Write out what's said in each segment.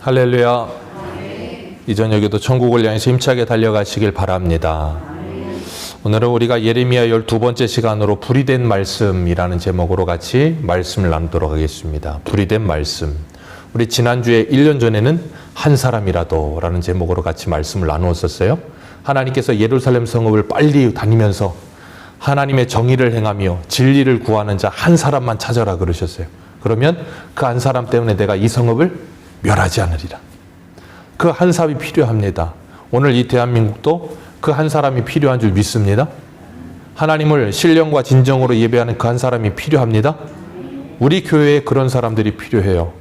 할렐루야. 이 저녁에도 천국을 향해서 힘차게 달려가시길 바랍니다. 오늘은 우리가 예레미야 12번째 시간으로 불이 된 말씀이라는 제목으로 같이 말씀을 나누도록 하겠습니다. 불이 된 말씀. 우리 지난주에 1년 전에는 한 사람이라도 라는 제목으로 같이 말씀을 나누었었어요. 하나님께서 예루살렘 성읍을 빨리 다니면서 하나님의 정의를 행하며 진리를 구하는 자 한 사람만 찾아라 그러셨어요. 그러면 그 한 사람 때문에 내가 이 성읍을 멸하지 않으리라. 그 한 사람이 필요합니다. 오늘 이 대한민국도 그 한 사람이 필요한 줄 믿습니다. 하나님을 신령과 진정으로 예배하는 그 한 사람이 필요합니다. 우리 교회에 그런 사람들이 필요해요.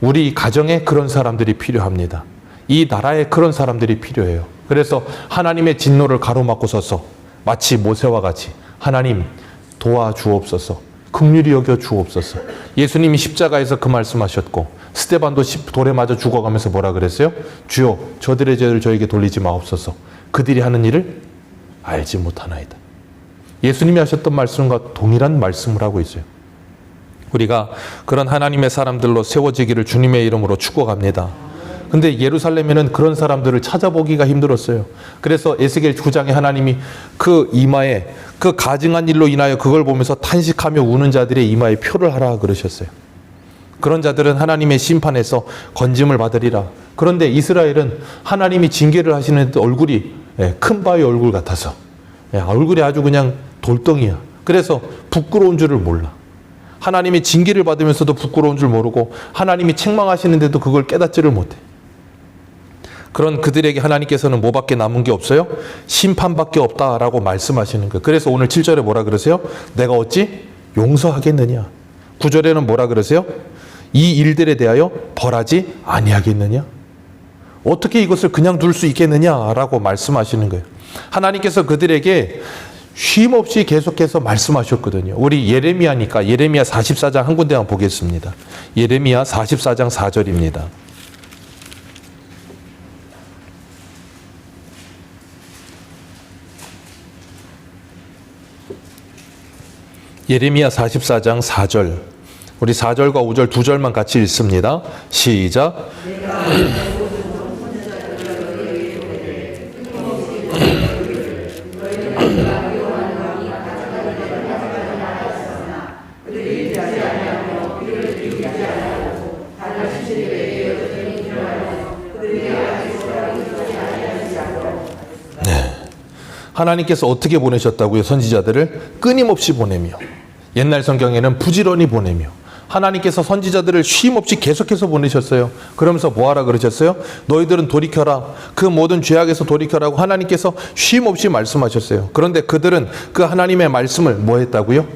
우리 가정에 그런 사람들이 필요합니다. 이 나라에 그런 사람들이 필요해요. 그래서 하나님의 진노를 가로막고 서서 마치 모세와 같이 하나님 도와주옵소서, 긍휼히 여겨 주옵소서. 예수님이 십자가에서 그 말씀하셨고 스데반도 돌에 맞아 죽어가면서 뭐라 그랬어요? 주여 저들의 죄를 저에게 돌리지 마옵소서. 그들이 하는 일을 알지 못하나이다. 예수님이 하셨던 말씀과 동일한 말씀을 하고 있어요. 우리가 그런 하나님의 사람들로 세워지기를 주님의 이름으로 축복합니다. 근데 예루살렘에는 그런 사람들을 찾아보기가 힘들었어요. 그래서 에스겔 9장에 하나님이 그 이마에 그 가증한 일로 인하여 그걸 보면서 탄식하며 우는 자들의 이마에 표를 하라 그러셨어요. 그런 자들은 하나님의 심판에서 건짐을 받으리라. 그런데 이스라엘은 하나님이 징계를 하시는 얼굴이 큰 바위 얼굴 같아서 얼굴이 아주 그냥 돌덩이야. 그래서 부끄러운 줄을 몰라. 하나님이 징계를 받으면서도 부끄러운 줄 모르고 하나님이 책망하시는데도 그걸 깨닫지를 못해. 그런 그들에게 하나님께서는 뭐밖에 남은 게 없어요? 심판밖에 없다라고 말씀하시는 거예요. 그래서 오늘 7절에 뭐라 그러세요? 내가 어찌 용서하겠느냐. 9절에는 뭐라 그러세요? 이 일들에 대하여 벌하지 아니하겠느냐. 어떻게 이것을 그냥 둘 수 있겠느냐라고 말씀하시는 거예요. 하나님께서 그들에게 쉼없이 계속해서 말씀하셨거든요. 우리 예레미야니까 예레미야 44장 한 군데만 보겠습니다. 예레미야 44장 4절입니다. 예레미야 44장 4절. 우리 4절과 5절 두 절만 같이 읽습니다. 시작. 하나님께서 어떻게 보내셨다고요? 선지자들을 끊임없이 보내며, 옛날 성경에는 부지런히 보내며, 하나님께서 선지자들을 쉼없이 계속해서 보내셨어요. 그러면서 뭐하라 그러셨어요? 너희들은 돌이켜라. 그 모든 죄악에서 돌이켜라고 하나님께서 쉼없이 말씀하셨어요. 그런데 그들은 그 하나님의 말씀을 뭐 했다고요?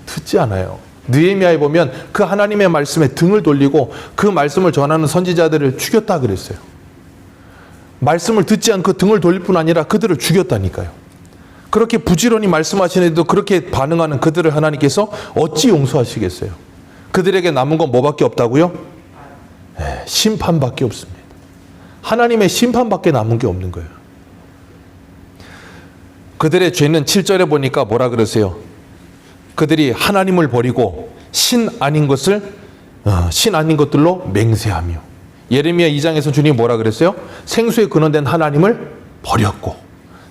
듣지 않아요. 느헤미야에 보면 그 하나님의 말씀에 등을 돌리고 그 말씀을 전하는 선지자들을 죽였다 그랬어요. 말씀을 듣지 않고 등을 돌릴 뿐 아니라 그들을 죽였다니까요. 그렇게 부지런히 말씀하시는데도 그렇게 반응하는 그들을 하나님께서 어찌 용서하시겠어요? 그들에게 남은 건 뭐밖에 없다고요? 심판밖에 없습니다. 하나님의 심판밖에 남은 게 없는 거예요. 그들의 죄는 7절에 보니까 뭐라 그러세요? 그들이 하나님을 버리고 신 아닌 것들로 맹세하며, 예레미야 2장에서 주님이 뭐라 그랬어요? 생수에 근원된 하나님을 버렸고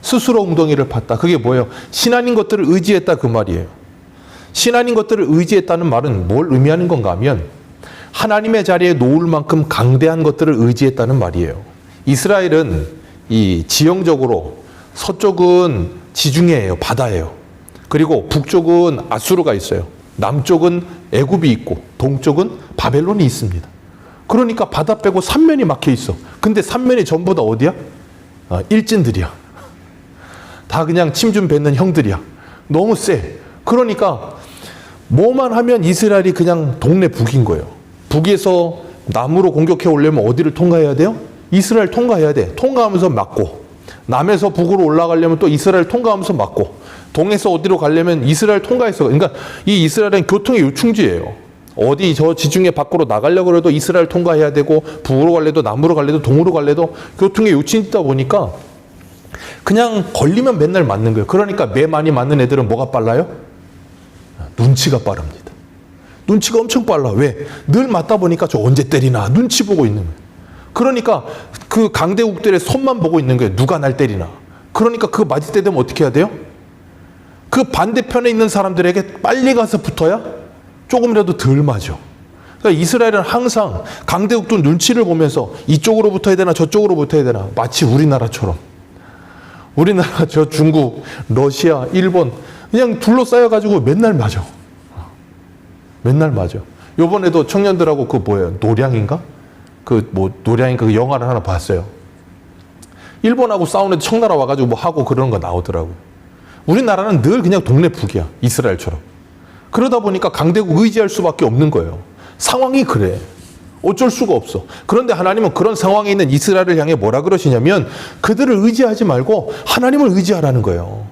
스스로 웅덩이를 팠다. 그게 뭐예요? 신 아닌 것들을 의지했다 그 말이에요. 신 아닌 것들을 의지했다는 말은 뭘 의미하는 건가 하면 하나님의 자리에 놓을 만큼 강대한 것들을 의지했다는 말이에요. 이스라엘은 이 지형적으로 서쪽은 지중해예요. 바다예요. 그리고 북쪽은 아수르가 있어요. 남쪽은 애굽이 있고 동쪽은 바벨론이 있습니다. 그러니까 바다 빼고 삼면이 막혀 있어. 근데 삼면이 전부 다 어디야? 일진들이야. 다 그냥 침 좀 뱉는 형들이야. 너무 세. 그러니까 뭐만 하면 이스라엘이 그냥 동네 북인 거예요. 북에서 남으로 공격해 오려면 어디를 통과해야 돼요? 이스라엘 통과해야 돼. 통과하면서 막고, 남에서 북으로 올라가려면 또 이스라엘 통과하면서 막고, 동에서 어디로 가려면 이스라엘 통과해서. 그러니까 이 이스라엘은 교통의 요충지예요. 어디 저 지중해 밖으로 나가려고 해도 이스라엘 통과해야 되고, 북으로 갈래도 남으로 갈래도 동으로 갈래도 교통의 요충지다 보니까 그냥 걸리면 맨날 맞는 거예요. 그러니까 매 많이 맞는 애들은 뭐가 빨라요? 눈치가 빠릅니다. 눈치가 엄청 빨라. 왜? 늘 맞다 보니까 저 언제 때리나 눈치 보고 있는 거예요. 그러니까 그 강대국들의 손만 보고 있는 거예요. 누가 날 때리나. 그러니까 그 맞을 때 되면 어떻게 해야 돼요? 그 반대편에 있는 사람들에게 빨리 가서 붙어야 조금이라도 덜 맞아. 그러니까 이스라엘은 항상 강대국도 눈치를 보면서 이쪽으로 붙어야 되나 저쪽으로 붙어야 되나. 마치 우리나라처럼. 우리나라 저 중국, 러시아, 일본 그냥 둘러싸여가지고 맨날 맞아. 맨날 맞아. 요번에도 청년들하고 그 뭐예요? 노량인가? 노량인가 그 영화를 하나 봤어요. 일본하고 싸우는데 청나라 와가지고 뭐 하고 그런 거 나오더라고요. 우리나라는 늘 그냥 동네 북이야. 이스라엘처럼. 그러다 보니까 강대국 의지할 수밖에 없는 거예요. 상황이 그래. 어쩔 수가 없어. 그런데 하나님은 그런 상황에 있는 이스라엘을 향해 뭐라 그러시냐면 그들을 의지하지 말고 하나님을 의지하라는 거예요.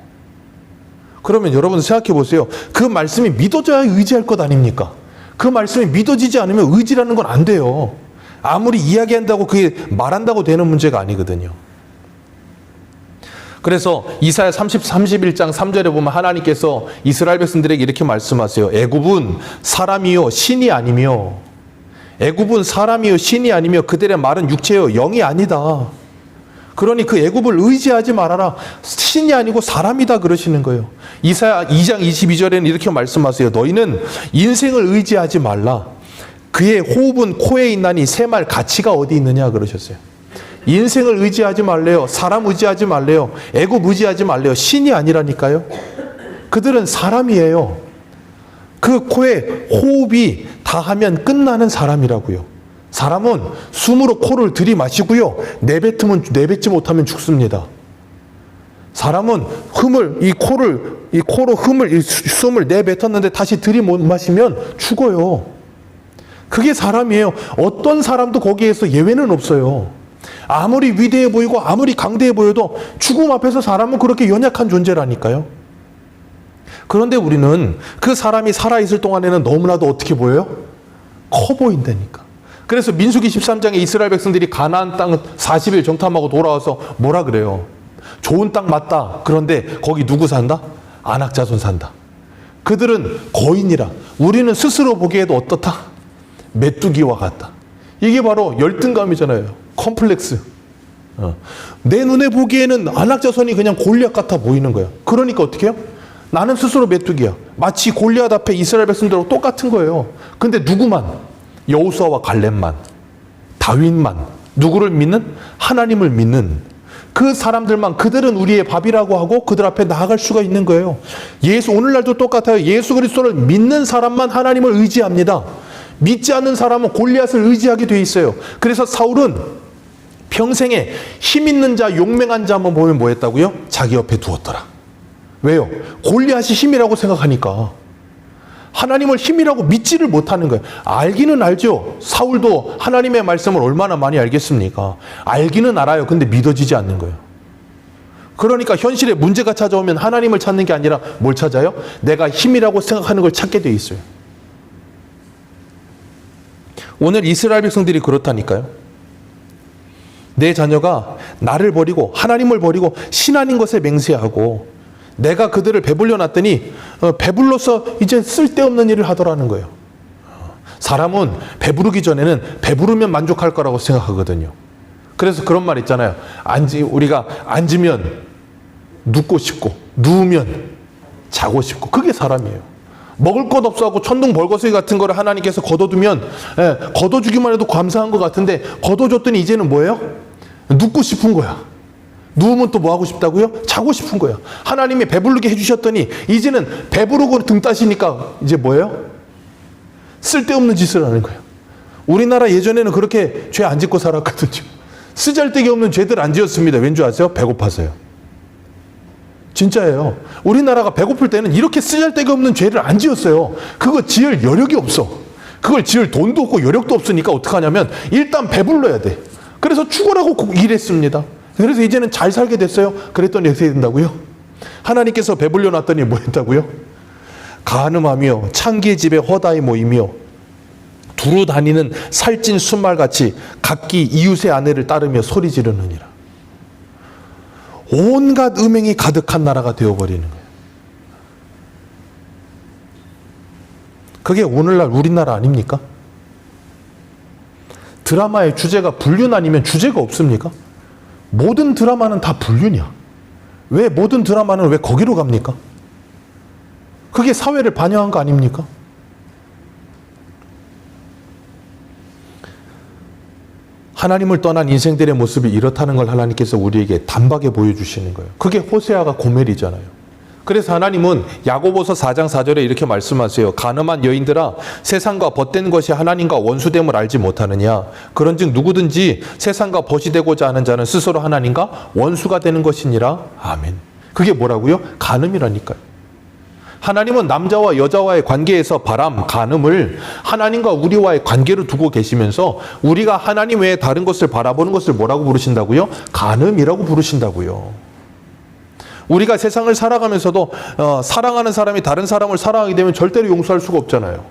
그러면 여러분 생각해 보세요. 그 말씀이 믿어져야 의지할 것 아닙니까? 그 말씀이 믿어지지 않으면 의지라는 건 안 돼요. 아무리 이야기한다고 그게 말한다고 되는 문제가 아니거든요. 그래서 이사야 31장 3절에 보면 하나님께서 이스라엘 백성들에게 이렇게 말씀하세요. 애굽은 사람이요 신이 아니며 애굽은 사람이요 신이 아니며 그들의 말은 육체요 영이 아니다. 그러니 그 애굽을 의지하지 말아라. 신이 아니고 사람이다 그러시는 거예요. 이사야 2장 22절에는 이렇게 말씀하세요. 너희는 인생을 의지하지 말라. 그의 호흡은 코에 있나니 새 말 가치가 어디 있느냐 그러셨어요. 인생을 의지하지 말래요. 사람 의지하지 말래요. 애굽 의지하지 말래요. 신이 아니라니까요. 그들은 사람이에요. 그 코에 호흡이 닿으면 끝나는 사람이라고요. 사람은 숨으로 코를 들이마시고요. 내뱉지 못하면 죽습니다. 사람은 숨을 내뱉었는데 다시 들이마시면 죽어요. 그게 사람이에요. 어떤 사람도 거기에서 예외는 없어요. 아무리 위대해 보이고 아무리 강대해 보여도 죽음 앞에서 사람은 그렇게 연약한 존재라니까요. 그런데 우리는 그 사람이 살아있을 동안에는 너무나도 어떻게 보여요? 커 보인다니까. 그래서 민수기 13장에 이스라엘 백성들이 가나안 땅 40일 정탐하고 돌아와서 뭐라 그래요? 좋은 땅 맞다. 그런데 거기 누구 산다? 아낙 자손 산다. 그들은 거인이라. 우리는 스스로 보기에도 어떻다? 메뚜기와 같다. 이게 바로 열등감이잖아요. 컴플렉스. 내 눈에 보기에는 아낙 자손이 그냥 골리앗 같아 보이는 거야. 그러니까 어떻게 해요? 나는 스스로 메뚜기야. 마치 골리앗 앞에 이스라엘 백성들하고 똑같은 거예요. 근데 누구만? 여호수아와 갈렙만, 다윗만 누구를 믿는? 하나님을 믿는 그 사람들만 그들은 우리의 밥이라고 하고 그들 앞에 나아갈 수가 있는 거예요. 오늘날도 똑같아요. 예수 그리스도를 믿는 사람만 하나님을 의지합니다. 믿지 않는 사람은 골리앗을 의지하게 돼 있어요. 그래서 사울은 평생에 힘 있는 자, 용맹한 자 한번 보면 뭐 했다고요? 자기 옆에 두었더라. 왜요? 골리앗이 힘이라고 생각하니까. 하나님을 힘이라고 믿지를 못하는 거예요. 알기는 알죠. 사울도 하나님의 말씀을 얼마나 많이 알겠습니까? 알기는 알아요. 근데 믿어지지 않는 거예요. 그러니까 현실에 문제가 찾아오면 하나님을 찾는 게 아니라 뭘 찾아요? 내가 힘이라고 생각하는 걸 찾게 돼 있어요. 오늘 이스라엘 백성들이 그렇다니까요. 내 자녀가 나를 버리고 하나님을 버리고 신 아닌 것에 맹세하고 내가 그들을 배불려 놨더니 배불러서 이제 쓸데없는 일을 하더라는 거예요. 사람은 배부르기 전에는 배부르면 만족할 거라고 생각하거든요. 그래서 그런 말 있잖아요. 우리가 앉으면 눕고 싶고 누우면 자고 싶고 그게 사람이에요. 먹을 것 없어 하고 천둥 벌거숭이 같은 거를 하나님께서 걷어두면 걷어주기만 해도 감사한 것 같은데 걷어줬더니 이제는 뭐예요? 눕고 싶은 거야. 누우면 또 뭐 하고 싶다고요? 자고 싶은 거야. 하나님이 배부르게 해주셨더니 이제는 배부르고 등 따시니까 이제 뭐예요? 쓸데없는 짓을 하는 거예요. 우리나라 예전에는 그렇게 죄 안 짓고 살았거든요. 쓰잘데기 없는 죄들 안 지었습니다. 왠지 아세요? 배고파서요. 진짜예요. 우리나라가 배고플 때는 이렇게 쓰잘데기 없는 죄를 안 지었어요. 그거 지을 여력이 없어. 그걸 지을 돈도 없고 여력도 없으니까 어떡하냐면 일단 배불러야 돼. 그래서 죽으라고 일했습니다. 그래서 이제는 잘 살게 됐어요. 그랬더니 어떻게 된다고요? 하나님께서 배불려 놨더니 뭐 했다고요? 간음하며 창기의 집에 허다히 모이며 두루 다니는 살찐 순말같이 각기 이웃의 아내를 따르며 소리 지르느니라. 온갖 음행이 가득한 나라가 되어버리는 거예요. 그게 오늘날 우리나라 아닙니까? 드라마의 주제가 불륜 아니면 주제가 없습니까? 모든 드라마는 다 불륜이야. 왜 모든 드라마는 왜 거기로 갑니까? 그게 사회를 반영한 거 아닙니까? 하나님을 떠난 인생들의 모습이 이렇다는 걸 하나님께서 우리에게 단박에 보여주시는 거예요. 그게 호세아가 고멜이잖아요. 그래서 하나님은 야고보서 4장 4절에 이렇게 말씀하세요. 가늠한 여인들아, 세상과 벗된 것이 하나님과 원수됨을 알지 못하느냐. 그런즉 누구든지 세상과 벗이 되고자 하는 자는 스스로 하나님과 원수가 되는 것이니라. 아멘. 그게 뭐라고요? 간음이라니까요. 하나님은 남자와 여자와의 관계에서 바람, 간음을 하나님과 우리와의 관계로 두고 계시면서 우리가 하나님 외에 다른 것을 바라보는 것을 뭐라고 부르신다고요? 간음이라고 부르신다고요. 우리가 세상을 살아가면서도 사랑하는 사람이 다른 사람을 사랑하게 되면 절대로 용서할 수가 없잖아요.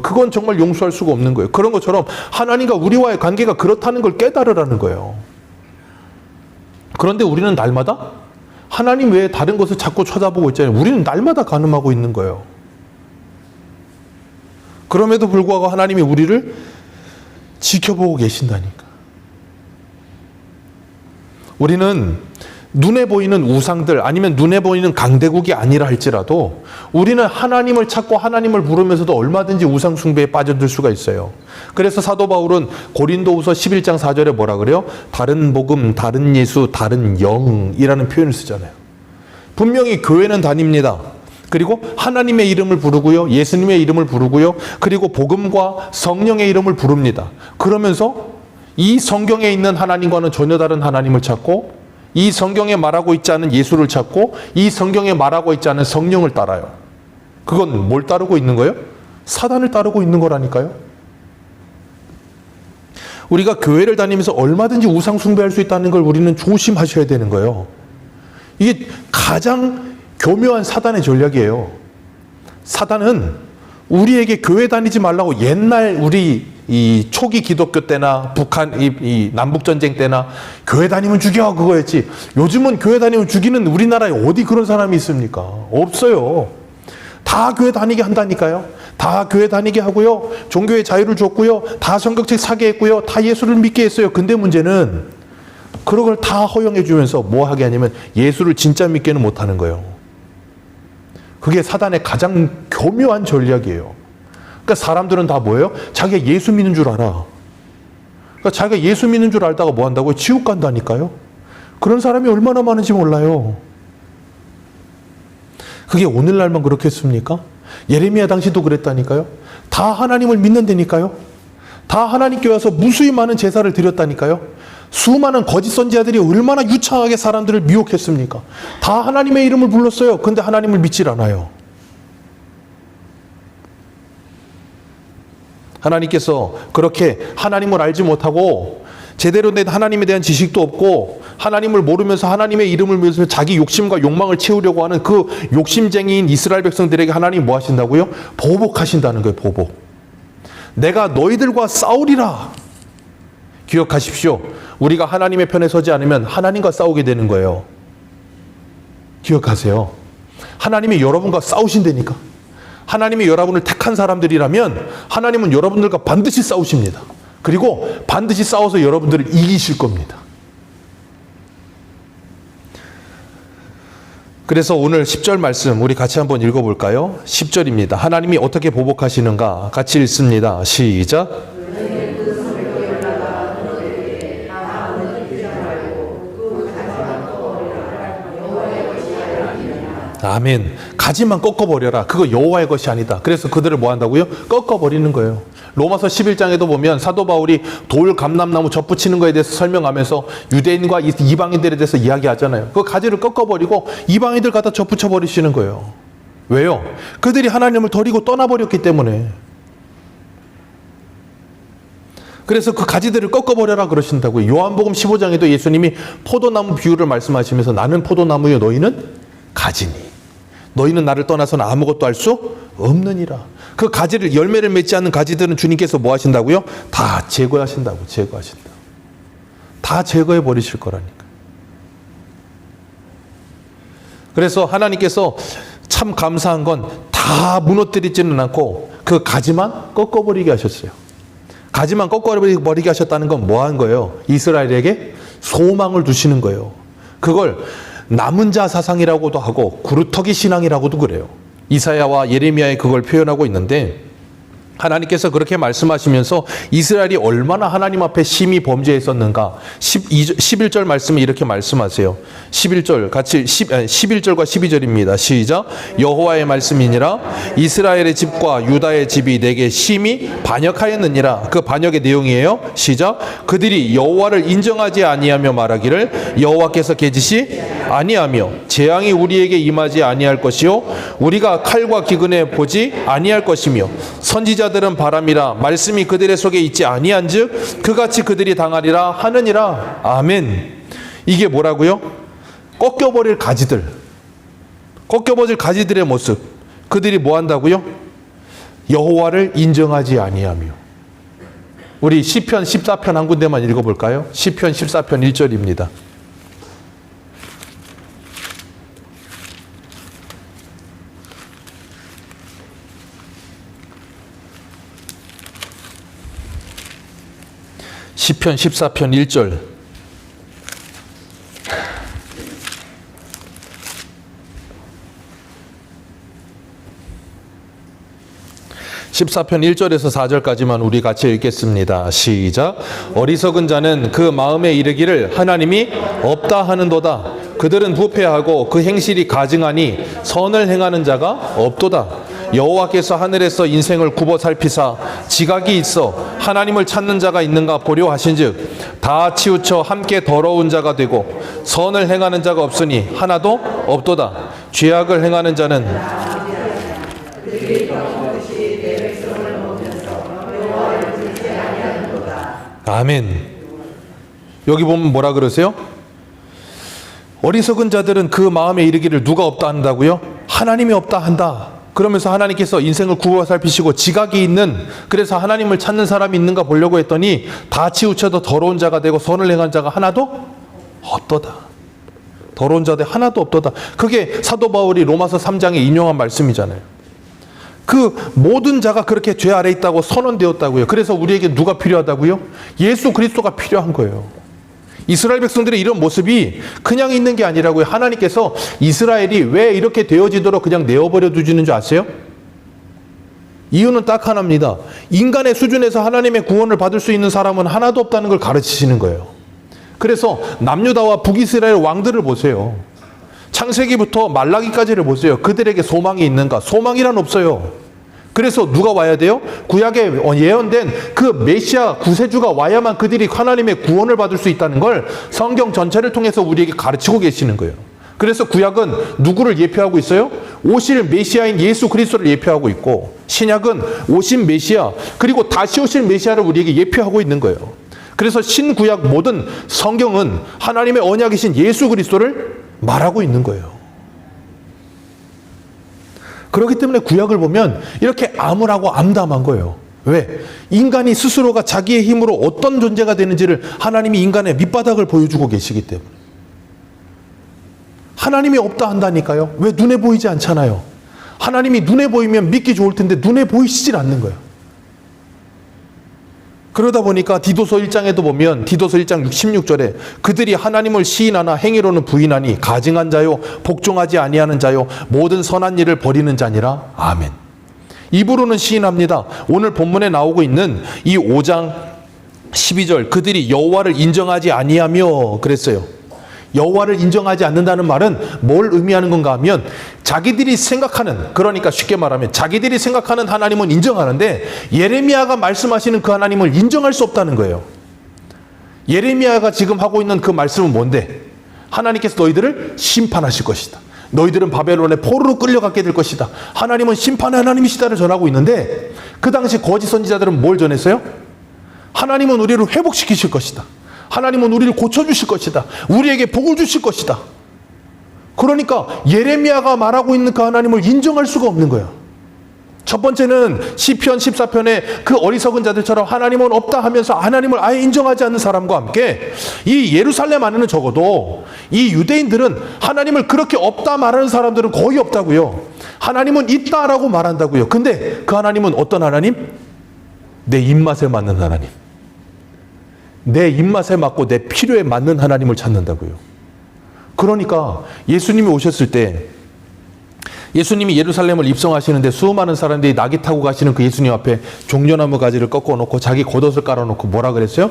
그건 정말 용서할 수가 없는 거예요. 그런 것처럼 하나님과 우리와의 관계가 그렇다는 걸 깨달으라는 거예요. 그런데 우리는 날마다 하나님 외에 다른 것을 자꾸 쳐다보고 있잖아요. 우리는 날마다 간음하고 있는 거예요. 그럼에도 불구하고 하나님이 우리를 지켜보고 계신다니까. 우리는 눈에 보이는 우상들 아니면 눈에 보이는 강대국이 아니라 할지라도 우리는 하나님을 찾고 하나님을 부르면서도 얼마든지 우상 숭배에 빠져들 수가 있어요. 그래서 사도 바울은 고린도후서 11장 4절에 뭐라 그래요? 다른 복음, 다른 예수, 다른 영이라는 표현을 쓰잖아요. 분명히 교회는 다닙니다. 그리고 하나님의 이름을 부르고요. 예수님의 이름을 부르고요. 그리고 복음과 성령의 이름을 부릅니다. 그러면서 이 성경에 있는 하나님과는 전혀 다른 하나님을 찾고 이 성경에 말하고 있지 않은 예수를 찾고 이 성경에 말하고 있지 않은 성령을 따라요. 그건 뭘 따르고 있는 거예요? 사단을 따르고 있는 거라니까요. 우리가 교회를 다니면서 얼마든지 우상 숭배할 수 있다는 걸 우리는 조심하셔야 되는 거예요. 이게 가장 교묘한 사단의 전략이에요. 사단은 우리에게 교회 다니지 말라고 옛날 우리 이 초기 기독교 때나 북한 이 남북 전쟁 때나 교회 다니면 죽여 그거였지. 요즘은 교회 다니면 죽이는 우리나라에 어디 그런 사람이 있습니까? 없어요. 다 교회 다니게 한다니까요. 다 교회 다니게 하고요. 종교의 자유를 줬고요. 다 성경책 사게 했고요. 다 예수를 믿게 했어요. 근데 문제는 그런 걸 다 허용해 주면서 뭐 하게 하냐면 예수를 진짜 믿게는 못 하는 거예요. 그게 사단의 가장 교묘한 전략이에요. 그러니까 사람들은 다 뭐예요? 자기가 예수 믿는 줄 알아. 그러니까 자기가 예수 믿는 줄 알다가 뭐 한다고요? 지옥 간다니까요. 그런 사람이 얼마나 많은지 몰라요. 그게 오늘날만 그렇겠습니까? 예레미야 당시도 그랬다니까요. 다 하나님을 믿는다니까요. 다 하나님께 와서 무수히 많은 제사를 드렸다니까요. 수많은 거짓 선지자들이 얼마나 유창하게 사람들을 미혹했습니까? 다 하나님의 이름을 불렀어요. 근데 하나님을 믿질 않아요. 하나님께서 그렇게 하나님을 알지 못하고 제대로 된 하나님에 대한 지식도 없고 하나님을 모르면서 하나님의 이름을 믿으면서 자기 욕심과 욕망을 채우려고 하는 그 욕심쟁이인 이스라엘 백성들에게 하나님이 뭐 하신다고요? 보복하신다는 거예요. 보복. 내가 너희들과 싸우리라. 기억하십시오. 우리가 하나님의 편에 서지 않으면 하나님과 싸우게 되는 거예요. 기억하세요. 하나님이 여러분과 싸우신다니까. 하나님이 여러분을 택한 사람들이라면 하나님은 여러분들과 반드시 싸우십니다. 그리고 반드시 싸워서 여러분들을 이기실 겁니다. 그래서 오늘 10절 말씀 우리 같이 한번 읽어볼까요? 10절입니다. 하나님이 어떻게 보복하시는가? 같이 읽습니다. 시작. 아멘. 가지만 꺾어버려라. 그거 여호와의 것이 아니다. 그래서 그들을 뭐 한다고요? 꺾어버리는 거예요. 로마서 11장에도 보면 사도 바울이 돌, 감람나무 접붙이는 거에 대해서 설명하면서 유대인과 이방인들에 대해서 이야기하잖아요. 그 가지를 꺾어버리고 이방인들 갖다 접붙여버리시는 거예요. 왜요? 그들이 하나님을 버리고 떠나버렸기 때문에. 그래서 그 가지들을 꺾어버려라 그러신다고요. 요한복음 15장에도 예수님이 포도나무 비유를 말씀하시면서 나는 포도나무요 너희는 가지니. 너희는 나를 떠나서는 아무것도 할 수 없느니라. 그 가지를 열매를 맺지 않는 가지들은 주님께서 뭐 하신다고요? 다 제거하신다고. 제거하신다. 다 제거해 버리실 거라니까. 그래서 하나님께서 참 감사한 건 다 무너뜨리지는 않고 그 가지만 꺾어버리게 하셨어요. 가지만 꺾어버리게 하셨다는 건 뭐 한 거예요? 이스라엘에게 소망을 두시는 거예요. 그걸 남은 자 사상이라고도 하고 구루터기 신앙이라고도 그래요. 이사야와 예레미야에 그걸 표현하고 있는데, 하나님께서 그렇게 말씀하시면서 이스라엘이 얼마나 하나님 앞에 심히 범죄했었는가. 11절 말씀에 이렇게 말씀하세요. 11절 같이 11절과 12절입니다. 시작. 여호와의 말씀이니라 이스라엘의 집과 유다의 집이 내게 심히 반역하였느니라. 그 반역의 내용이에요. 시작. 그들이 여호와를 인정하지 아니하며 말하기를 여호와께서 계시지 아니하며 재앙이 우리에게 임하지 아니할 것이요 우리가 칼과 기근에 보지 아니할 것이며 선지자들은 바람이라 말씀이 그들의 속에 있지 아니한즉 그같이 그들이 당하리라 하느니라. 아멘. 이게 뭐라고요? 꺾여버릴 가지들, 꺾여버릴 가지들의 모습. 그들이 뭐 한다고요? 여호와를 인정하지 아니하며. 우리 시편 14편 한 군데만 읽어볼까요? 시편 14편 1절입니다. 시편 14편 1절. (14편 1절에서 4절까지만 우리 같이 읽겠습니다. 시작. 어리석은 자는 그 마음에 이르기를 하나님이 없다 하는도다. 그들은 부패하고 그 행실이 가증하니 선을 행하는 자가 없도다. 여호와께서 하늘에서 인생을 굽어 살피사 지각이 있어 하나님을 찾는 자가 있는가 보려 하신즉 다 치우쳐 함께 더러운 자가 되고 선을 행하는 자가 없으니 하나도 없도다. 죄악을 행하는 자는 아멘. 여기 보면 뭐라 그러세요? 어리석은 자들은 그 마음에 이르기를 누가 없다 한다고요? 하나님이 없다 한다. 그러면서 하나님께서 인생을 굽어 살피시고 지각이 있는, 그래서 하나님을 찾는 사람이 있는가 보려고 했더니 다 치우쳐도 더러운 자가 되고 선을 행한 자가 하나도 없도다. 더러운 자들 하나도 없도다. 그게 사도 바울이 로마서 3장에 인용한 말씀이잖아요. 그 모든 자가 그렇게 죄 아래 있다고 선언되었다고요. 그래서 우리에게 누가 필요하다고요? 예수 그리스도가 필요한 거예요. 이스라엘 백성들의 이런 모습이 그냥 있는 게 아니라고요. 하나님께서 이스라엘이 왜 이렇게 되어지도록 그냥 내어버려 두시는 줄 아세요? 이유는 딱 하나입니다. 인간의 수준에서 하나님의 구원을 받을 수 있는 사람은 하나도 없다는 걸 가르치시는 거예요. 그래서 남유다와 북이스라엘 왕들을 보세요. 창세기부터 말라기까지를 보세요. 그들에게 소망이 있는가? 소망이란 없어요. 그래서 누가 와야 돼요? 구약에 예언된 그 메시아 구세주가 와야만 그들이 하나님의 구원을 받을 수 있다는 걸 성경 전체를 통해서 우리에게 가르치고 계시는 거예요. 그래서 구약은 누구를 예표하고 있어요? 오실 메시아인 예수 그리스도를 예표하고 있고, 신약은 오신 메시아 그리고 다시 오실 메시아를 우리에게 예표하고 있는 거예요. 그래서 신구약 모든 성경은 하나님의 언약이신 예수 그리스도를 말하고 있는 거예요. 그렇기 때문에 구약을 보면 이렇게 암울하고 암담한 거예요. 왜? 인간이 스스로가 자기의 힘으로 어떤 존재가 되는지를 하나님이 인간의 밑바닥을 보여주고 계시기 때문에. 하나님이 없다 한다니까요. 왜? 눈에 보이지 않잖아요. 하나님이 눈에 보이면 믿기 좋을 텐데 눈에 보이시질 않는 거예요. 그러다 보니까 디도서 1장에도 보면 디도서 1장 16절에 그들이 하나님을 시인하나 행위로는 부인하니 가증한 자요 복종하지 아니하는 자요 모든 선한 일을 버리는 자니라. 아멘. 입으로는 시인합니다. 오늘 본문에 나오고 있는 이 5장 12절 그들이 여호와를 인정하지 아니하며 그랬어요. 여호와를 인정하지 않는다는 말은 뭘 의미하는 건가 하면 자기들이 생각하는, 그러니까 쉽게 말하면 자기들이 생각하는 하나님은 인정하는데 예레미야가 말씀하시는 그 하나님을 인정할 수 없다는 거예요. 예레미야가 지금 하고 있는 그 말씀은 뭔데? 하나님께서 너희들을 심판하실 것이다. 너희들은 바벨론의 포로로 끌려가게 될 것이다. 하나님은 심판의 하나님이시다를 전하고 있는데 그 당시 거짓 선지자들은 뭘 전했어요? 하나님은 우리를 회복시키실 것이다. 하나님은 우리를 고쳐주실 것이다. 우리에게 복을 주실 것이다. 그러니까 예레미야가 말하고 있는 그 하나님을 인정할 수가 없는 거예요. 첫 번째는 시편 14편에 그 어리석은 자들처럼 하나님은 없다 하면서 하나님을 아예 인정하지 않는 사람과 함께 이 예루살렘 안에는 적어도 이 유대인들은 하나님을 그렇게 없다 말하는 사람들은 거의 없다고요. 하나님은 있다라고 말한다고요. 근데 그 하나님은 어떤 하나님? 내 입맛에 맞는 하나님. 내 입맛에 맞고 내 필요에 맞는 하나님을 찾는다고요. 그러니까 예수님이 오셨을 때 예수님이 예루살렘을 입성하시는데 수많은 사람들이 낙이 타고 가시는 그 예수님 앞에 종려나무 가지를 꺾어놓고 자기 겉옷을 깔아놓고 뭐라 그랬어요?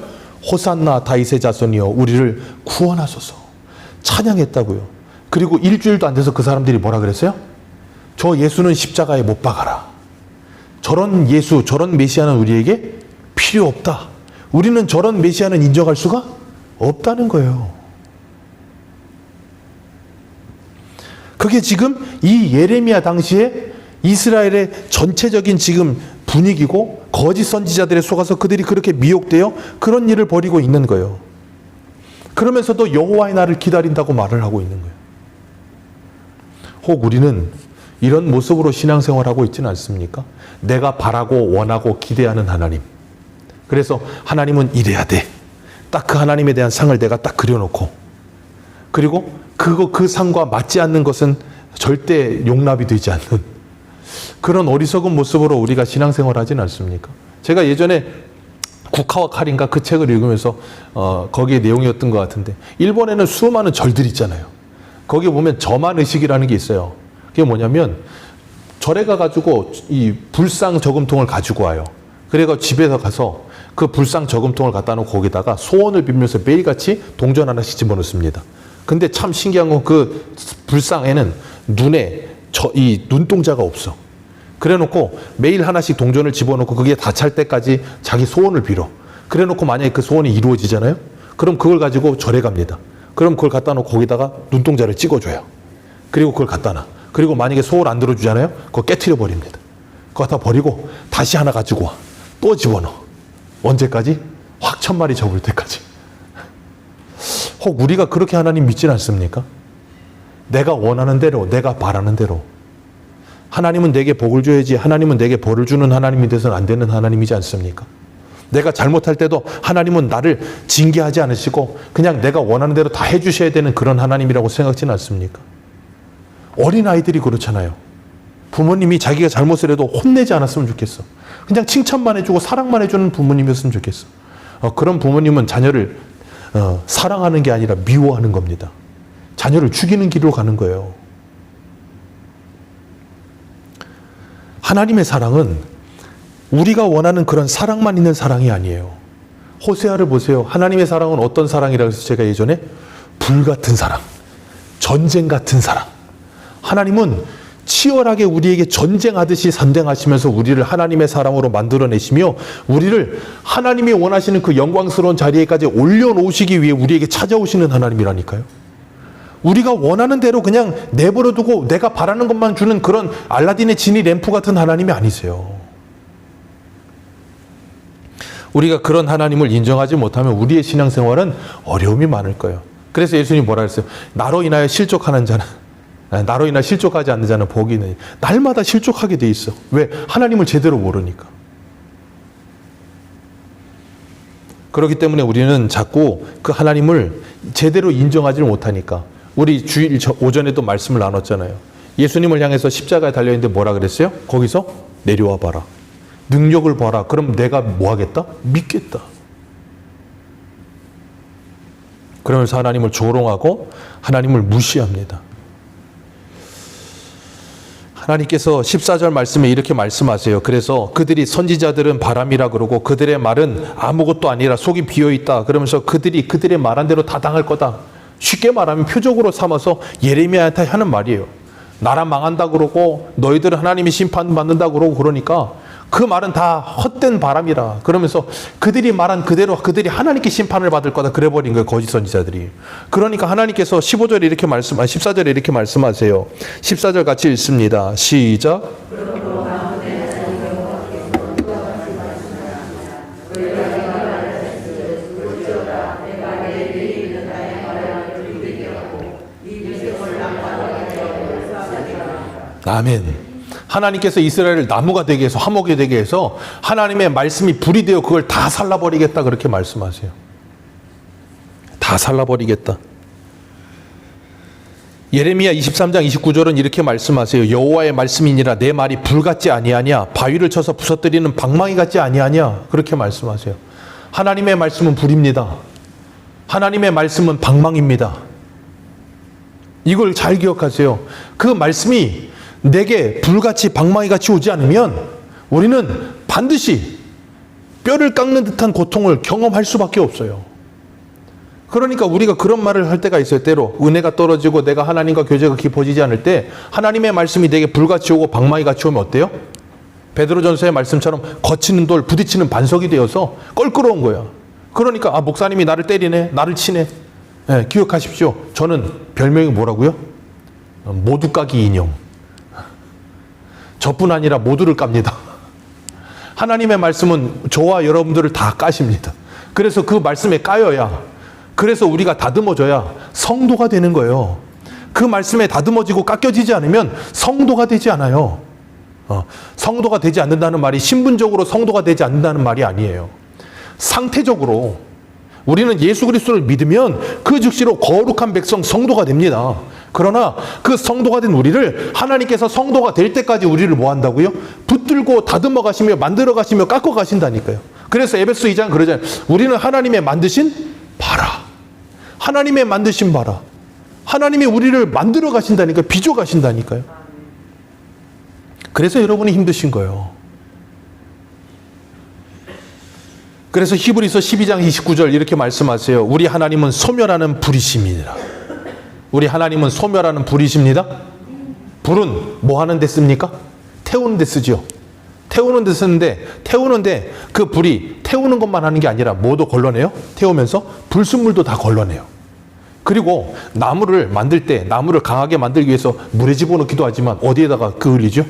호산나 다윗의 자손이여 우리를 구원하소서 찬양했다고요. 그리고 일주일도 안 돼서 그 사람들이 뭐라 그랬어요? 저 예수는 십자가에 못 박아라. 저런 예수, 저런 메시아는 우리에게 필요 없다. 우리는 저런 메시아는 인정할 수가 없다는 거예요. 그게 지금 이 예레미야 당시에 이스라엘의 전체적인 지금 분위기고 거짓 선지자들에 속아서 그들이 그렇게 미혹되어 그런 일을 벌이고 있는 거예요. 그러면서도 여호와의 날을 기다린다고 말을 하고 있는 거예요. 혹 우리는 이런 모습으로 신앙생활하고 있지는 않습니까? 내가 바라고 원하고 기대하는 하나님. 그래서 하나님은 이래야 돼. 딱 그 하나님에 대한 상을 내가 딱 그려놓고 그리고 그 상과 맞지 않는 것은 절대 용납이 되지 않는 그런 어리석은 모습으로 우리가 신앙생활 하지는 않습니까? 제가 예전에 국화와 칼인가 그 책을 읽으면서 거기에 내용이었던 것 같은데 일본에는 수많은 절들이 있잖아요. 거기에 보면 저만의식이라는 게 있어요. 그게 뭐냐면 절에 가가지고 이 불상 저금통을 가지고 와요. 그래서 집에서 가서 그 불상 저금통을 갖다 놓고 거기다가 소원을 빌면서 매일같이 동전 하나씩 집어넣습니다. 근데 참 신기한 건 그 불상에는 눈에 이 눈동자가 없어. 그래 놓고 매일 하나씩 동전을 집어넣고 그게 다 찰 때까지 자기 소원을 빌어. 그래 놓고 만약에 그 소원이 이루어지잖아요? 그럼 그걸 가지고 절에 갑니다. 그럼 그걸 갖다 놓고 거기다가 눈동자를 찍어줘요. 그리고 그걸 갖다 놔. 그리고 만약에 소원 안 들어주잖아요? 그거 깨트려 버립니다. 그거 갖다 버리고 다시 하나 가지고 와. 또 집어넣어. 언제까지? 확 천마리 접을 때까지. 혹 우리가 그렇게 하나님 믿지는 않습니까? 내가 원하는 대로, 내가 바라는 대로. 하나님은 내게 복을 줘야지 하나님은 내게 벌을 주는 하나님이 돼서는 안 되는 하나님이지 않습니까? 내가 잘못할 때도 하나님은 나를 징계하지 않으시고 그냥 내가 원하는 대로 다 해주셔야 되는 그런 하나님이라고 생각지는 않습니까? 어린아이들이 그렇잖아요. 부모님이 자기가 잘못을 해도 혼내지 않았으면 좋겠어. 그냥 칭찬만 해주고 사랑만 해주는 부모님이었으면 좋겠어. 그런 부모님은 자녀를 사랑하는 게 아니라 미워하는 겁니다. 자녀를 죽이는 길로 가는 거예요. 하나님의 사랑은 우리가 원하는 그런 사랑만 있는 사랑이 아니에요. 호세아를 보세요. 하나님의 사랑은 어떤 사랑이라고 해서 제가 예전에 불같은 사랑, 전쟁 같은 사랑. 하나님은 치열하게 우리에게 전쟁하듯이 산쟁하시면서 우리를 하나님의 사람으로 만들어내시며 우리를 하나님이 원하시는 그 영광스러운 자리에까지 올려놓으시기 위해 우리에게 찾아오시는 하나님이라니까요. 우리가 원하는 대로 그냥 내버려두고 내가 바라는 것만 주는 그런 알라딘의 지니 램프 같은 하나님이 아니세요. 우리가 그런 하나님을 인정하지 못하면 우리의 신앙생활은 어려움이 많을 거예요. 그래서 예수님이 뭐라 했어요? 나로 인하여 실족하는 자는 나로 인하여 실족하지 않는 자는 복이 있느니. 날마다 실족하게 돼 있어. 왜? 하나님을 제대로 모르니까. 그렇기 때문에 우리는 자꾸 그 하나님을 제대로 인정하지를 못하니까. 우리 주일 오전에도 말씀을 나눴잖아요. 예수님을 향해서 십자가에 달려있는데 뭐라 그랬어요? 거기서 내려와 봐라. 능력을 봐라. 그럼 내가 뭐 하겠다? 믿겠다. 그러면서 하나님을 조롱하고 하나님을 무시합니다. 하나님께서 14절 말씀에 이렇게 말씀하세요. 그래서 그들이 선지자들은 바람이라 그러고 그들의 말은 아무것도 아니라 속이 비어있다. 그러면서 그들의 말한 대로 다 당할 거다. 쉽게 말하면 표적으로 삼아서 예레미야한테 하는 말이에요. 나라 망한다 그러고 너희들은 하나님이 심판받는다 그러고 그러니까 그 말은 다 헛된 바람이라. 그러면서 그들이 말한 그대로 그들이 하나님께 심판을 받을 거다. 그래버린 거예요. 거짓 선지자들이. 그러니까 하나님께서 15절에 이렇게 14절에 이렇게 말씀하세요. 14절 같이 읽습니다. 시작. 아멘. 하나님께서 이스라엘을 나무가 되게 해서 화목이 되게 해서 하나님의 말씀이 불이 되어 그걸 다 살라버리겠다 그렇게 말씀하세요. 다 살라버리겠다. 예레미야 23장 29절은 이렇게 말씀하세요. 여호와의 말씀이니라 내 말이 불 같지 아니하냐 바위를 쳐서 부서뜨리는 방망이 같지 아니하냐 그렇게 말씀하세요. 하나님의 말씀은 불입니다. 하나님의 말씀은 방망입니다. 이걸 잘 기억하세요. 그 말씀이 내게 불같이 방망이같이 오지 않으면 우리는 반드시 뼈를 깎는 듯한 고통을 경험할 수밖에 없어요. 그러니까 우리가 그런 말을 할 때가 있어요. 때로 은혜가 떨어지고 내가 하나님과 교제가 깊어지지 않을 때 하나님의 말씀이 내게 불같이 오고 방망이같이 오면 어때요? 베드로전서의 말씀처럼 거치는 돌 부딪히는 반석이 되어서 껄끄러운 거야. 그러니까 목사님이 나를 때리네 나를 치네. 네, 기억하십시오. 저는 별명이 뭐라고요? 모두 까기 인형. 저뿐 아니라 모두를 깝니다. 하나님의 말씀은 저와 여러분들을 다 까십니다. 그래서 그 말씀에 까여야, 그래서 우리가 다듬어져야 성도가 되는 거예요. 그 말씀에 다듬어지고 깎여지지 않으면 성도가 되지 않아요. 성도가 되지 않는다는 말이 신분적으로 성도가 되지 않는다는 말이 아니에요. 상태적으로 우리는 예수 그리스도를 믿으면 그 즉시로 거룩한 백성 성도가 됩니다. 그러나 그 성도가 된 우리를 하나님께서 성도가 될 때까지 우리를 뭐 한다고요? 붙들고 다듬어 가시며 만들어 가시며 깎아 가신다니까요. 그래서 에베소 2장 그러잖아요. 우리는 하나님의 만드신 바라. 하나님의 만드신 바라. 하나님이 우리를 만들어 가신다니까요. 빚어 가신다니까요. 그래서 여러분이 힘드신 거예요. 그래서 히브리서 12장 29절 이렇게 말씀하세요. 우리 하나님은 소멸하는 불이십니다. 우리 하나님은 소멸하는 불이십니다. 불은 뭐 하는 데 씁니까? 태우는 데 쓰죠. 태우는 데 쓰는데 태우는데 그 불이 태우는 것만 하는 게 아니라 뭐도 걸러내요? 태우면서 불순물도 다 걸러내요. 그리고 나무를 만들 때 나무를 강하게 만들기 위해서 물에 집어넣기도 하지만 어디에다가 그을리죠?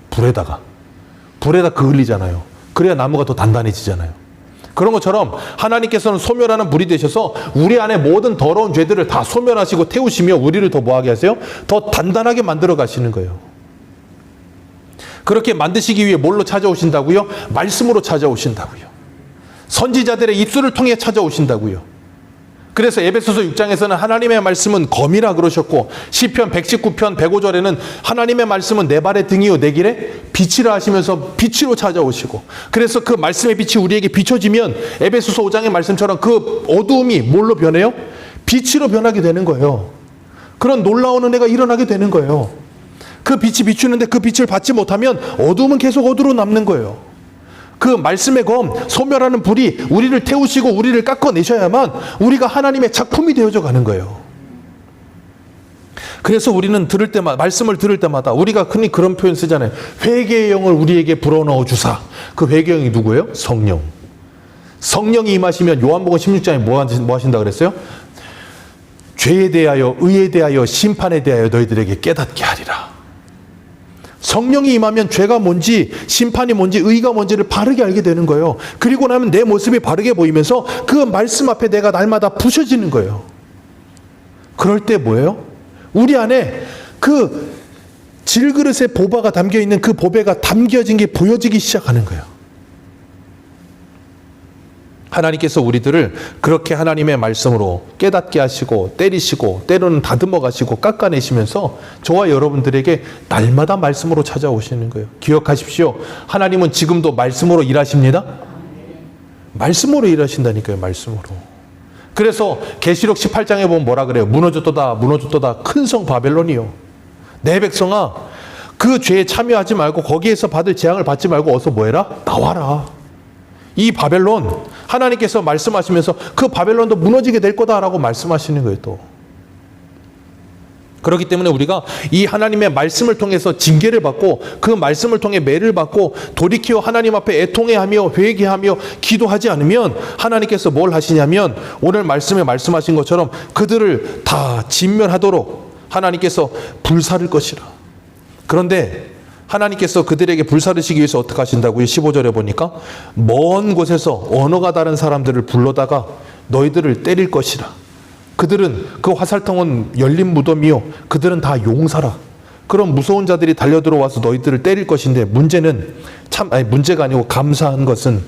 불에다 그을리잖아요. 그래야 나무가 더 단단해지잖아요. 그런 것처럼 하나님께서는 소멸하는 불이 되셔서 우리 안에 모든 더러운 죄들을 다 소멸하시고 태우시며 우리를 더 뭐하게 하세요? 더 단단하게 만들어 가시는 거예요. 그렇게 만드시기 위해 뭘로 찾아오신다고요? 말씀으로 찾아오신다고요. 선지자들의 입술을 통해 찾아오신다고요. 그래서 에베소서 6장에서는 하나님의 말씀은 검이라 그러셨고 시편 119편 105절에는 하나님의 말씀은 내 발의 등이요 내 길에 빛이라 하시면서 빛으로 찾아오시고, 그래서 그 말씀의 빛이 우리에게 비춰지면 에베소서 5장의 말씀처럼 그 어두움이 뭘로 변해요? 빛으로 변하게 되는 거예요. 그런 놀라운 은혜가 일어나게 되는 거예요. 그 빛이 비추는데 그 빛을 받지 못하면 어두움은 계속 어두로 남는 거예요. 그 말씀의 검, 소멸하는 불이 우리를 태우시고 우리를 깎아내셔야만 우리가 하나님의 작품이 되어져 가는 거예요. 그래서 우리는 들을 때마다, 말씀을 들을 때마다 우리가 흔히 그런 표현 쓰잖아요. 회개의 영을 우리에게 불어넣어 주사. 그 회개의 영이 누구예요? 성령. 성령이 임하시면 요한복음 16장에 뭐 하신다 그랬어요? 죄에 대하여, 의에 대하여, 심판에 대하여 너희들에게 깨닫게 하리라. 성령이 임하면 죄가 뭔지, 심판이 뭔지, 의가 뭔지를 바르게 알게 되는 거예요. 그리고 나면 내 모습이 바르게 보이면서 그 말씀 앞에 내가 날마다 부셔지는 거예요. 그럴 때 뭐예요? 우리 안에 그 질그릇에 보배가 담겨있는 그 보배가 담겨진 게 보여지기 시작하는 거예요. 하나님께서 우리들을 그렇게 하나님의 말씀으로 깨닫게 하시고 때리시고 때로는 다듬어 가시고 깎아내시면서 저와 여러분들에게 날마다 말씀으로 찾아오시는 거예요. 기억하십시오. 하나님은 지금도 말씀으로 일하십니다. 말씀으로 일하신다니까요. 말씀으로. 그래서 계시록 18장에 보면 뭐라 그래요? 무너졌도다 무너졌도다 큰 성 바벨론이요. 내 백성아 그 죄에 참여하지 말고 거기에서 받을 재앙을 받지 말고 어서 뭐해라? 나와라. 이 바벨론, 하나님께서 말씀하시면서 그 바벨론도 무너지게 될 거다라고 말씀하시는 거예요. 또 그렇기 때문에 우리가 이 하나님의 말씀을 통해서 징계를 받고 그 말씀을 통해 매를 받고 돌이켜 하나님 앞에 애통해하며 회개하며 기도하지 않으면 하나님께서 뭘 하시냐면 오늘 말씀에 말씀하신 것처럼 그들을 다 진멸하도록 하나님께서 불사를 것이라. 그런데 하나님께서 그들에게 불사르시기 위해서 어떻게 하신다고요? 15절에 보니까 먼 곳에서 언어가 다른 사람들을 불러다가 너희들을 때릴 것이라. 그들은 그 화살통은 열린 무덤이요 그들은 다 용사라. 그런 무서운 자들이 달려들어와서 너희들을 때릴 것인데 문제가 아니고 감사한 것은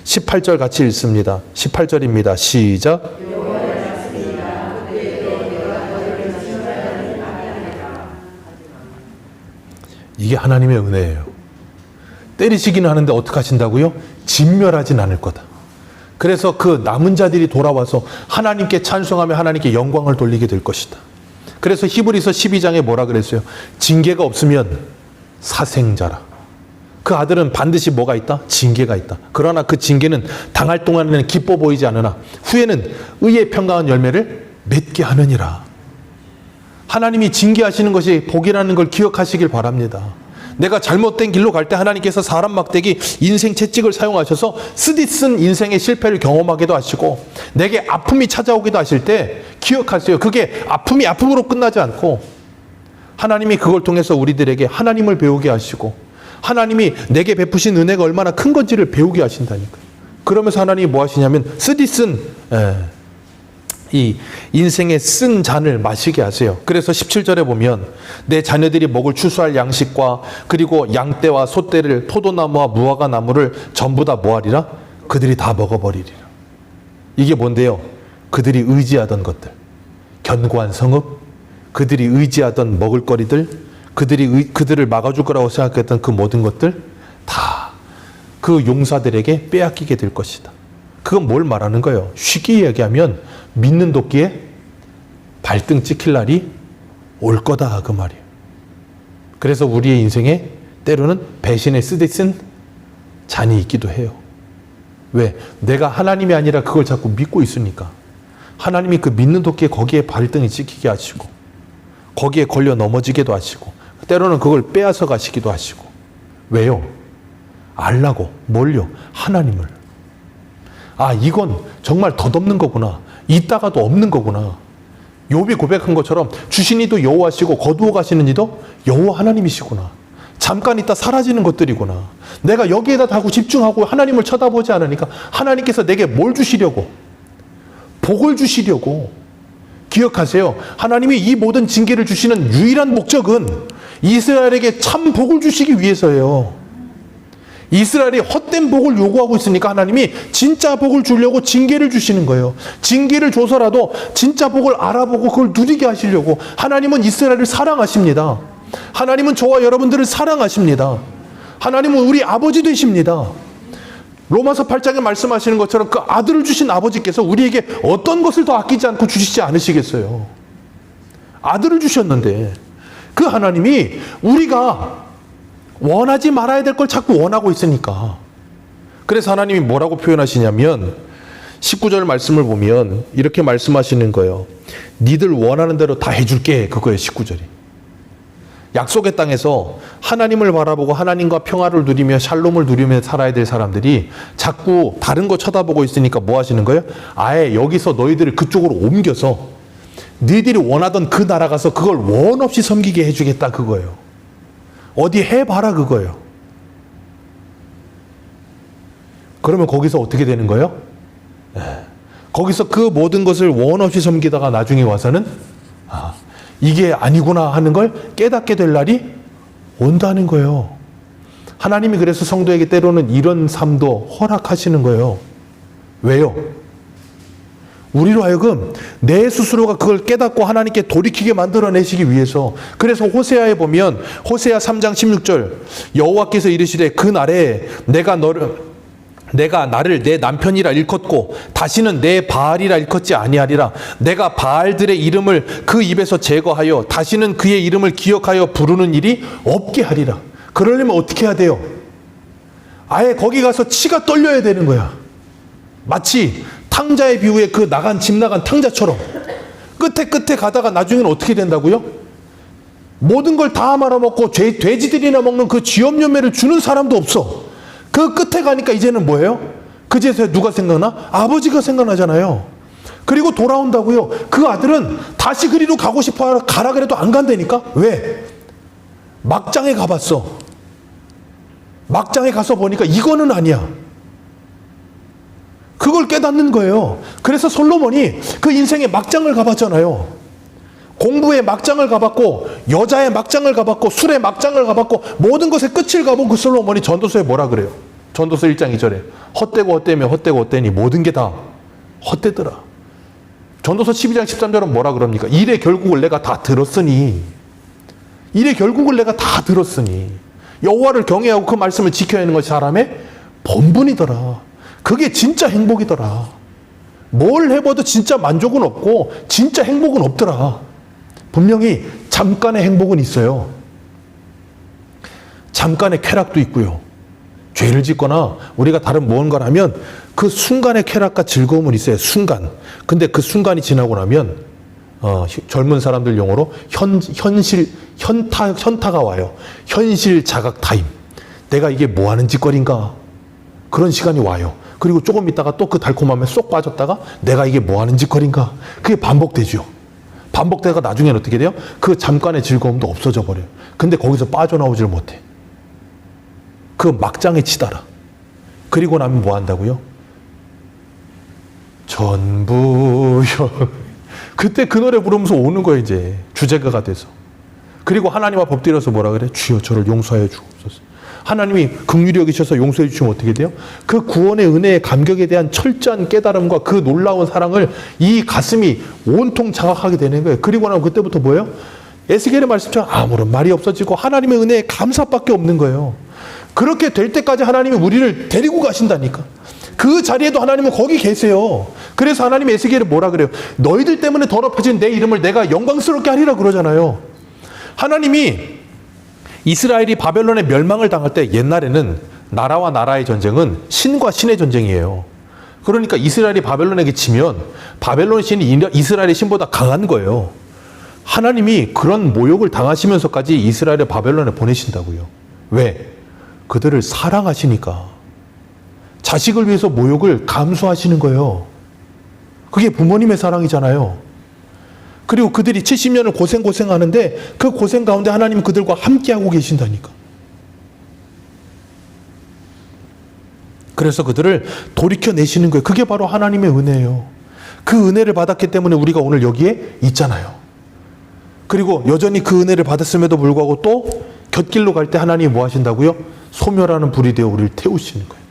18절 같이 읽습니다. 18절입니다. 시작. 이게 하나님의 은혜예요. 때리시기는 하는데 어떻게 하신다고요? 진멸하진 않을 거다. 그래서 그 남은 자들이 돌아와서 하나님께 찬송하며 하나님께 영광을 돌리게 될 것이다. 그래서 히브리서 12장에 뭐라 그랬어요? 징계가 없으면 사생자라. 그 아들은 반드시 뭐가 있다? 징계가 있다. 그러나 그 징계는 당할 동안에는 기뻐 보이지 않으나 후에는 의의 평강한 열매를 맺게 하느니라. 하나님이 징계하시는 것이 복이라는 걸 기억하시길 바랍니다. 내가 잘못된 길로 갈 때 하나님께서 사람 막대기 인생 채찍을 사용하셔서 쓰디쓴 인생의 실패를 경험하기도 하시고 내게 아픔이 찾아오기도 하실 때 기억하세요. 그게 아픔이 아픔으로 끝나지 않고 하나님이 그걸 통해서 우리들에게 하나님을 배우게 하시고 하나님이 내게 베푸신 은혜가 얼마나 큰 건지를 배우게 하신다니까요. 그러면서 하나님이 뭐 하시냐면 쓰디쓴 이 인생의 쓴 잔을 마시게 하세요. 그래서 17절에 보면 내 자녀들이 먹을 추수할 양식과 그리고 양떼와 소떼를 포도나무와 무화과 나무를 전부 다 뭐하리라? 그들이 다 먹어버리리라. 이게 뭔데요? 그들이 의지하던 것들, 견고한 성읍, 그들이 의지하던 먹을거리들, 그들을 막아줄 거라고 생각했던 그 모든 것들 다 그 용사들에게 빼앗기게 될 것이다. 그건 뭘 말하는 거예요? 쉽게 얘기하면 믿는 도끼에 발등 찍힐 날이 올 거다 그 말이에요. 그래서 우리의 인생에 때로는 배신에 쓰디쓴 잔이 있기도 해요. 왜? 내가 하나님이 아니라 그걸 자꾸 믿고 있으니까. 하나님이 그 믿는 도끼에 거기에 발등이 찍히게 하시고 거기에 걸려 넘어지게도 하시고 때로는 그걸 빼앗아 가시기도 하시고. 왜요? 알라고. 뭘요? 하나님을. 아, 이건 정말 덧없는 거구나. 있다가도 없는 거구나. 욥이 고백한 것처럼 주신 이도 여호와시고 거두어 가시는 이도 여호와 하나님이시구나. 잠깐 있다 사라지는 것들이구나. 내가 여기에다 다고 집중하고 하나님을 쳐다보지 않으니까 하나님께서 내게 뭘 주시려고? 복을 주시려고. 기억하세요. 하나님이 이 모든 징계를 주시는 유일한 목적은 이스라엘에게 참 복을 주시기 위해서예요. 이스라엘이 헛된 복을 요구하고 있으니까 하나님이 진짜 복을 주려고 징계를 주시는 거예요. 징계를 줘서라도 진짜 복을 알아보고 그걸 누리게 하시려고. 하나님은 이스라엘을 사랑하십니다. 하나님은 저와 여러분들을 사랑하십니다. 하나님은 우리 아버지 되십니다. 로마서 8장에 말씀하시는 것처럼 그 아들을 주신 아버지께서 우리에게 어떤 것을 더 아끼지 않고 주시지 않으시겠어요? 아들을 주셨는데 그 하나님이 우리가 원하지 말아야 될 걸 자꾸 원하고 있으니까. 그래서 하나님이 뭐라고 표현하시냐면 19절 말씀을 보면 이렇게 말씀하시는 거예요. 니들 원하는 대로 다 해줄게. 그거예요. 19절이. 약속의 땅에서 하나님을 바라보고 하나님과 평화를 누리며 샬롬을 누리며 살아야 될 사람들이 자꾸 다른 거 쳐다보고 있으니까 뭐 하시는 거예요? 아예 여기서 너희들을 그쪽으로 옮겨서 너희들이 원하던 그 나라 가서 그걸 원 없이 섬기게 해주겠다 그거예요. 어디 해봐라 그거예요. 그러면 거기서 어떻게 되는 거예요? 거기서 그 모든 것을 원 없이 섬기다가 나중에 와서는 이게 아니구나 하는 걸 깨닫게 될 날이 온다는 거예요. 하나님이 그래서 성도에게 때로는 이런 삶도 허락하시는 거예요. 왜요? 우리로 하여금 내 스스로가 그걸 깨닫고 하나님께 돌이키게 만들어내시기 위해서. 그래서 호세아에 보면 호세아 3장 16절 여호와께서 이르시되 그 날에 내가 나를 내 남편이라 일컫고 다시는 내 바알이라 일컫지 아니하리라. 내가 바알들의 이름을 그 입에서 제거하여 다시는 그의 이름을 기억하여 부르는 일이 없게 하리라. 그러려면 어떻게 해야 돼요? 아예 거기 가서 치가 떨려야 되는 거야. 마치 탕자의 비유에 그 집 나간 탕자처럼 끝에 가다가 나중에는 어떻게 된다고요? 모든 걸 다 말아먹고 돼지들이나 먹는 그 쥐염염매를 주는 사람도 없어. 그 끝에 가니까 이제는 뭐예요? 그제서야 누가 생각나? 아버지가 생각나잖아요. 그리고 돌아온다고요. 그 아들은 다시 그리로 가고 싶어 가라 그래도 안 간다니까? 왜? 막장에 가봤어. 막장에 가서 보니까 이거는 아니야. 그걸 깨닫는 거예요. 그래서 솔로몬이 그 인생의 막장을 가봤잖아요. 공부의 막장을 가봤고 여자의 막장을 가봤고 술의 막장을 가봤고 모든 것의 끝을 가본 그 솔로몬이 전도서에 뭐라 그래요? 전도서 1장 2절에 헛되고 헛되며 헛되고 헛되니 모든 게 다 헛되더라. 전도서 12장 13절은 뭐라 그럽니까? 일의 결국을 내가 다 들었으니 일의 결국을 내가 다 들었으니 여호와를 경외하고 그 말씀을 지켜야 하는 것이 사람의 본분이더라. 그게 진짜 행복이더라. 뭘 해봐도 진짜 만족은 없고 진짜 행복은 없더라. 분명히 잠깐의 행복은 있어요. 잠깐의 쾌락도 있고요. 죄를 짓거나 우리가 다른 무언가를 하면 그 순간의 쾌락과 즐거움은 있어요. 순간. 근데 그 순간이 지나고 나면 젊은 사람들 용어로 현타가 와요. 현실 자각 타임. 내가 이게 뭐 하는 짓거리인가? 그런 시간이 와요. 그리고 조금 있다가 또 그 달콤함에 쏙 빠졌다가 내가 이게 뭐 하는 짓거리인가? 그게 반복되죠. 반복되다가 나중에는 어떻게 돼요? 그 잠깐의 즐거움도 없어져 버려요. 근데 거기서 빠져나오질 못해. 그 막장에 치달아. 그리고 나면 뭐 한다고요? 전부여. 그때 그 노래 부르면서 오는 거예요, 이제. 주제가가 돼서. 그리고 하나님 앞 엎드려서 뭐라 그래? 주여 저를 용서하여 주옵소서. 하나님이 긍휼히 여기셔서 용서해 주시면 어떻게 돼요? 그 구원의 은혜의 감격에 대한 철저한 깨달음과 그 놀라운 사랑을 이 가슴이 온통 자각하게 되는 거예요. 그리고 나면 그때부터 뭐예요? 에스겔의 말씀처럼 아무런 말이 없어지고 하나님의 은혜에 감사밖에 없는 거예요. 그렇게 될 때까지 하나님이 우리를 데리고 가신다니까. 그 자리에도 하나님은 거기 계세요. 그래서 하나님이 에스겔에 뭐라 그래요? 너희들 때문에 더럽혀진 내 이름을 내가 영광스럽게 하리라 그러잖아요. 하나님이 이스라엘이 바벨론의 멸망을 당할 때 옛날에는 나라와 나라의 전쟁은 신과 신의 전쟁이에요. 그러니까 이스라엘이 바벨론에게 지면 바벨론 신이 이스라엘의 신보다 강한 거예요. 하나님이 그런 모욕을 당하시면서까지 이스라엘을 바벨론에 보내신다고요. 왜? 그들을 사랑하시니까. 자식을 위해서 모욕을 감수하시는 거예요. 그게 부모님의 사랑이잖아요. 그리고 그들이 70년을 고생하는데 그 고생 가운데 하나님은 그들과 함께하고 계신다니까. 그래서 그들을 돌이켜내시는 거예요. 그게 바로 하나님의 은혜예요. 그 은혜를 받았기 때문에 우리가 오늘 여기에 있잖아요. 그리고 여전히 그 은혜를 받았음에도 불구하고 또 곁길로 갈 때 하나님이 뭐 하신다고요? 소멸하는 불이 되어 우리를 태우시는 거예요.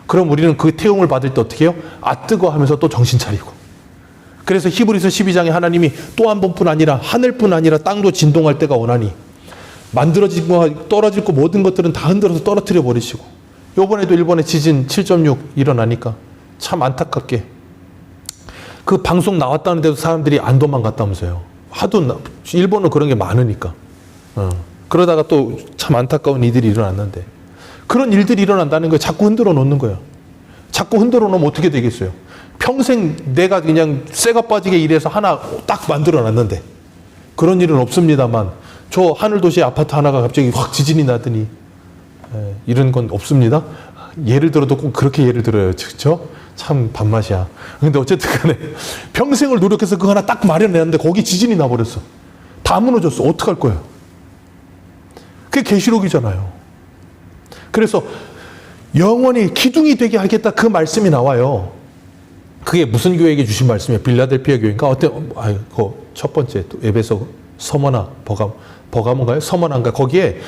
그럼 우리는 그 태움을 받을 때 어떻게 해요? 아 뜨거 하면서 또 정신 차리고. 그래서 히브리서 12장에 하나님이 또 한 번뿐 아니라 하늘뿐 아니라 땅도 진동할 때가 오나니 만들어지고 떨어질 거 모든 것들은 다 흔들어서 떨어뜨려 버리시고. 요번에도 일본에 지진 7.6 일어나니까 참 안타깝게 그 방송 나왔다는데도 사람들이 안 도망갔다면서요. 하도 일본은 그런 게 많으니까. 그러다가 또 참 안타까운 일들이 일어났는데 그런 일들이 일어난다는 거예요. 자꾸 흔들어 놓는 거예요. 자꾸 흔들어 놓으면 어떻게 되겠어요? 평생 내가 그냥 쇠가 빠지게 일해서 하나 딱 만들어 놨는데 그런 일은 없습니다만 저 하늘도시 아파트 하나가 갑자기 확 지진이 나더니 이런 건 없습니다. 예를 들어도 꼭 그렇게 예를 들어요. 그렇죠? 참 밥맛이야. 근데 어쨌든 간에 평생을 노력해서 그거 하나 딱 마련했는데 거기 지진이 나버렸어. 다 무너졌어. 어떡할 거예요? 그게 계시록이잖아요. 그래서 영원히 기둥이 되게 하겠다 그 말씀이 나와요. 그게 무슨 교회에게 주신 말씀이에요? 빌라델피아 교회인가? 그 첫 번째 에베소 서머나 버가몬가요? 서머나인가? 거기에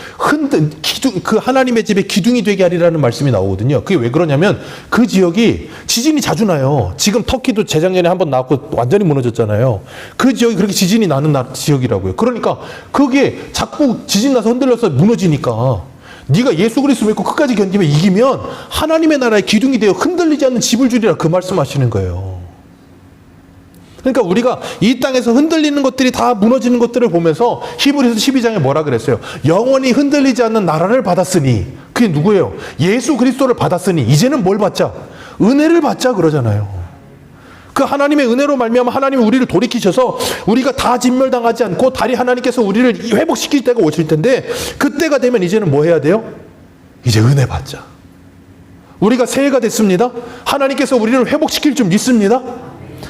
기둥 그 하나님의 집에 기둥이 되게 하리라는 말씀이 나오거든요. 그게 왜 그러냐면 그 지역이 지진이 자주 나요. 지금 터키도 재작년에 한번 나왔고 완전히 무너졌잖아요. 그 지역이 그렇게 지진이 나는 지역이라고요. 그러니까 그게 자꾸 지진 나서 흔들려서 무너지니까 네가 예수 그리스도 믿고 끝까지 견디면 이기면 하나님의 나라의 기둥이 되어 흔들리지 않는 집을 주리라 그 말씀하시는 거예요. 그러니까 우리가 이 땅에서 흔들리는 것들이 다 무너지는 것들을 보면서 히브리서 12장에 뭐라 그랬어요? 영원히 흔들리지 않는 나라를 받았으니 그게 누구예요? 예수 그리스도를 받았으니 이제는 뭘 받자? 은혜를 받자 그러잖아요. 그 하나님의 은혜로 말미암아 하나님이 우리를 돌이키셔서 우리가 다 진멸당하지 않고 다리 하나님께서 우리를 회복시킬 때가 오실 텐데 그때가 되면 이제는 뭐 해야 돼요? 이제 은혜 받자. 우리가 새해가 됐습니다. 하나님께서 우리를 회복시킬 줄 믿습니다.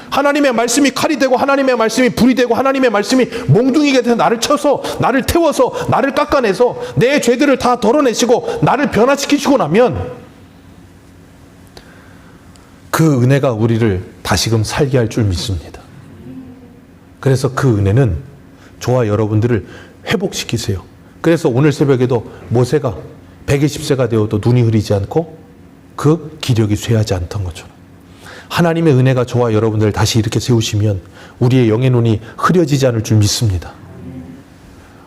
하나님의 말씀이 칼이 되고 하나님의 말씀이 불이 되고 하나님의 말씀이 몽둥이가 돼서 나를 쳐서 나를 태워서 나를 깎아내서 내 죄들을 다 덜어내시고 나를 변화시키시고 나면 그 은혜가 우리를 다시금 살게 할 줄 믿습니다. 그래서 그 은혜는 저와 여러분들을 회복시키세요. 그래서 오늘 새벽에도 모세가 120세가 되어도 눈이 흐리지 않고 그 기력이 쇠하지 않던 것처럼 하나님의 은혜가 저와 여러분들을 다시 이렇게 세우시면 우리의 영의 눈이 흐려지지 않을 줄 믿습니다.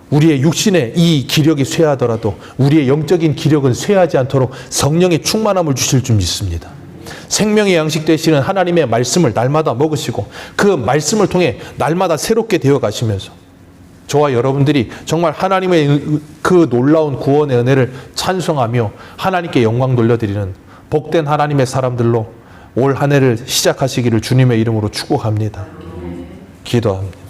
우리의 육신의 이 기력이 쇠하더라도 우리의 영적인 기력은 쇠하지 않도록 성령의 충만함을 주실 줄 믿습니다. 생명의 양식 되시는 하나님의 말씀을 날마다 먹으시고 그 말씀을 통해 날마다 새롭게 되어 가시면서 저와 여러분들이 정말 하나님의 그 놀라운 구원의 은혜를 찬송하며 하나님께 영광 돌려드리는 복된 하나님의 사람들로 올 한 해를 시작하시기를 주님의 이름으로 축복합니다. 기도합니다.